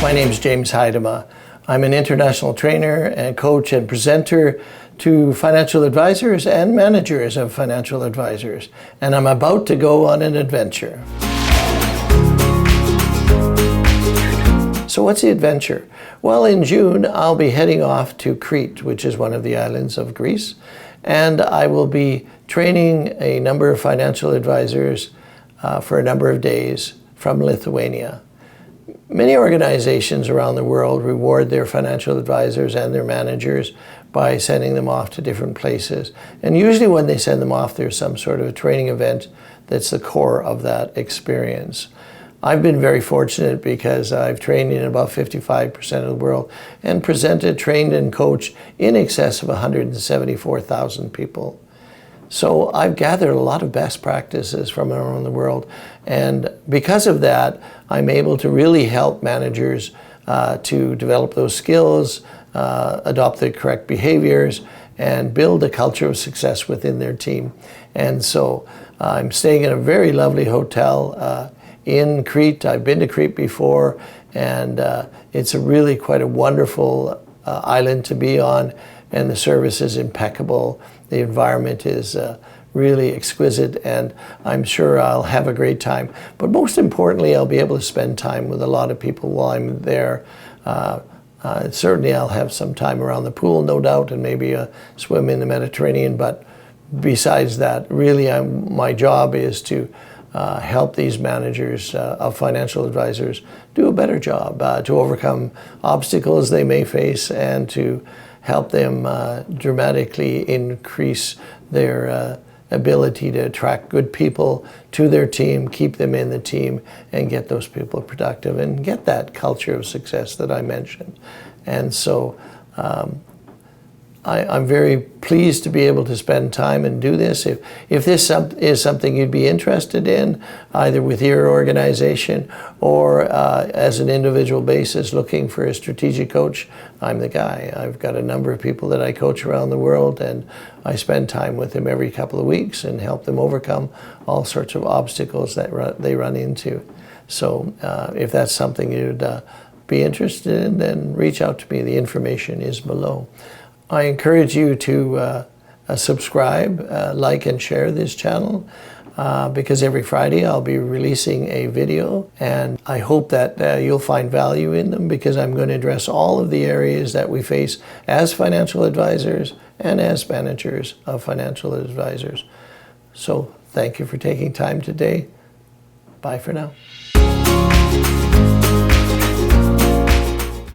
My name is James Heidema. I'm an international trainer and coach and presenter to financial advisors and managers of financial advisors. And I'm about to go on an adventure. So what's the adventure? Well, in June, I'll be heading off to Crete, which is one of the islands of Greece. And I will be training a number of financial advisors for a number of days from Lithuania. Many organizations around the world reward their financial advisors and their managers by sending them off to different places. And usually when they send them off, there's some sort of a training event that's the core of that experience. I've been very fortunate because I've trained in about 55% of the world and presented, trained, and coached in excess of 174,000 people. So I've gathered a lot of best practices from around the world, and because of that, I'm able to really help managers to develop those skills, adopt the correct behaviors, and build a culture of success within their team. And so I'm staying in a very lovely hotel in Crete. I've been to Crete before, and it's really quite a wonderful island to be on, and the service is impeccable. The environment is really exquisite, and I'm sure I'll have a great time. But most importantly, I'll be able to spend time with a lot of people while I'm there. Certainly I'll have some time around the pool, no doubt, and maybe swim in the Mediterranean. But besides that, really my job is to help these managers of financial advisors do a better job, to overcome obstacles they may face, and to help them dramatically increase their ability to attract good people to their team, keep them in the team, and get those people productive and get that culture of success that I mentioned. And so I'm very pleased to be able to spend time and do this. If this is something you'd be interested in, either with your organization or as an individual basis looking for a strategic coach, I'm the guy. I've got a number of people that I coach around the world, and I spend time with them every couple of weeks and help them overcome all sorts of obstacles that they run into. So if that's something you'd be interested in, then reach out to me. The information is below. I encourage you to subscribe, like, and share this channel because every Friday I'll be releasing a video, and I hope that you'll find value in them, because I'm going to address all of the areas that we face as financial advisors and as managers of financial advisors. So thank you for taking time today. Bye for now.